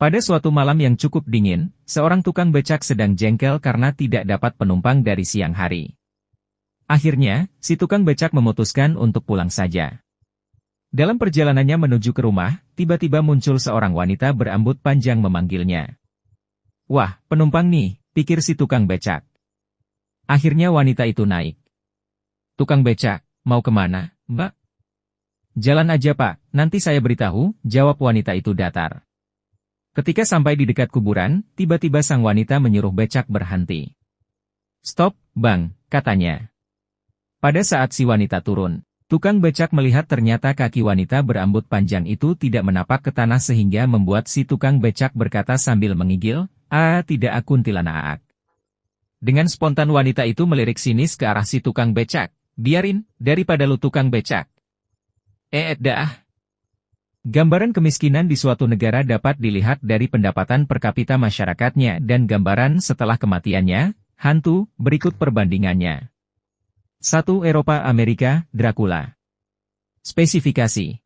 Pada suatu malam yang cukup dingin, seorang tukang becak sedang jengkel karena tidak dapat penumpang dari siang hari. Akhirnya, si tukang becak memutuskan untuk pulang saja. Dalam perjalanannya menuju ke rumah, tiba-tiba muncul seorang wanita berambut panjang memanggilnya. "Wah, penumpang nih," pikir si tukang becak. Akhirnya wanita itu naik. "Tukang becak, mau kemana, Mbak?" "Jalan aja Pak, nanti saya beritahu," jawab wanita itu datar. Ketika sampai di dekat kuburan, tiba-tiba sang wanita menyuruh becak berhenti. "Stop, Bang," katanya. Pada saat si wanita turun, tukang becak melihat ternyata kaki wanita berambut panjang itu tidak menapak ke tanah sehingga membuat si tukang becak berkata sambil menggigil, "Ah, tidak kuntilanak." Dengan spontan wanita itu melirik sinis ke arah si tukang becak. "Biarin, daripada lu tukang becak." Dah. Gambaran kemiskinan di suatu negara dapat dilihat dari pendapatan per kapita masyarakatnya dan gambaran setelah kematiannya, hantu, berikut perbandingannya. 1. Eropa Amerika, Dracula. Spesifikasi: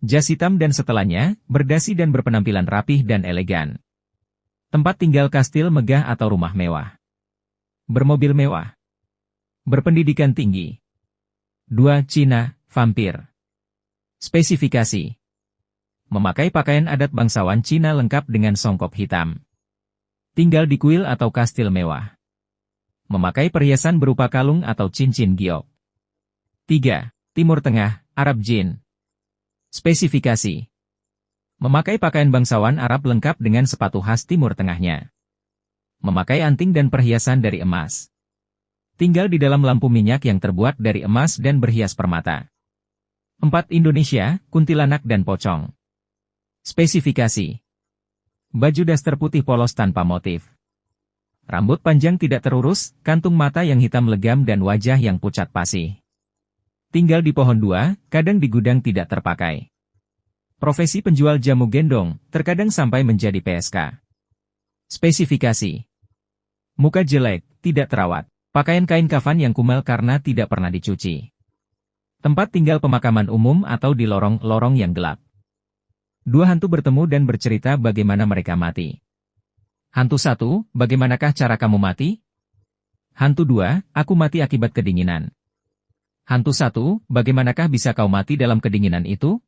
jas hitam dan setelannya, berdasi dan berpenampilan rapih dan elegan. Tempat tinggal kastil megah atau rumah mewah. Bermobil mewah. Berpendidikan tinggi. 2. Cina, vampir. Spesifikasi: memakai pakaian adat bangsawan Cina lengkap dengan songkok hitam. Tinggal di kuil atau kastil mewah. Memakai perhiasan berupa kalung atau cincin giok. 3. Timur Tengah, Arab Jin. Spesifikasi: memakai pakaian bangsawan Arab lengkap dengan sepatu khas Timur Tengahnya. Memakai anting dan perhiasan dari emas. Tinggal di dalam lampu minyak yang terbuat dari emas dan berhias permata. 4. Indonesia, kuntilanak dan pocong. Spesifikasi: baju daster putih polos tanpa motif. Rambut panjang tidak terurus, kantung mata yang hitam legam dan wajah yang pucat pasi. Tinggal di pohon dua, kadang di gudang tidak terpakai. Profesi penjual jamu gendong, terkadang sampai menjadi PSK. Spesifikasi: muka jelek, tidak terawat. Pakaian kain kafan yang kumal karena tidak pernah dicuci. Tempat tinggal pemakaman umum atau di lorong-lorong yang gelap. 2 hantu bertemu dan bercerita bagaimana mereka mati. Hantu 1, bagaimanakah cara kamu mati? Hantu 2, aku mati akibat kedinginan. Hantu 1, bagaimanakah bisa kau mati dalam kedinginan itu?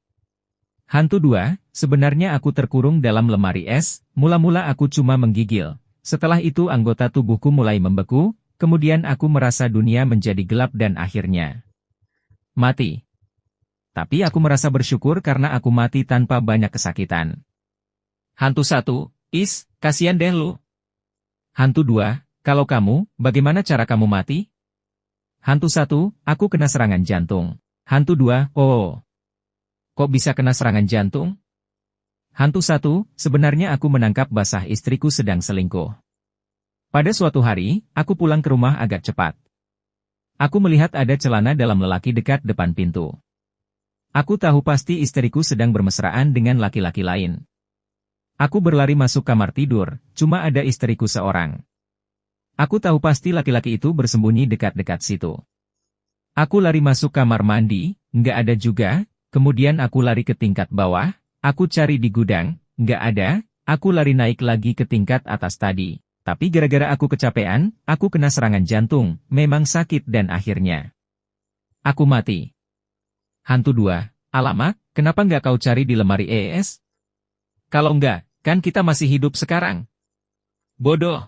Hantu 2, sebenarnya aku terkurung dalam lemari es, mula-mula aku cuma menggigil. Setelah itu anggota tubuhku mulai membeku, kemudian aku merasa dunia menjadi gelap dan akhirnya mati. Tapi aku merasa bersyukur karena aku mati tanpa banyak kesakitan. Hantu 1, kasihan deh lu. Hantu 2, kalau kamu, bagaimana cara kamu mati? Hantu 1, aku kena serangan jantung. Hantu 2, oh. Kok bisa kena serangan jantung? Hantu 1, sebenarnya aku menangkap basah istriku sedang selingkuh. Pada suatu hari, aku pulang ke rumah agak cepat. Aku melihat ada celana dalam lelaki dekat depan pintu. Aku tahu pasti istriku sedang bermesraan dengan laki-laki lain. Aku berlari masuk kamar tidur, cuma ada istriku seorang. Aku tahu pasti laki-laki itu bersembunyi dekat-dekat situ. Aku lari masuk kamar mandi, nggak ada juga, kemudian aku lari ke tingkat bawah, aku cari di gudang, nggak ada, aku lari naik lagi ke tingkat atas tadi. Tapi gara-gara aku kecapean, aku kena serangan jantung, memang sakit dan akhirnya aku mati. Hantu 2, alamak, kenapa nggak kau cari di lemari EES? Kalau enggak, kan kita masih hidup sekarang. Bodoh.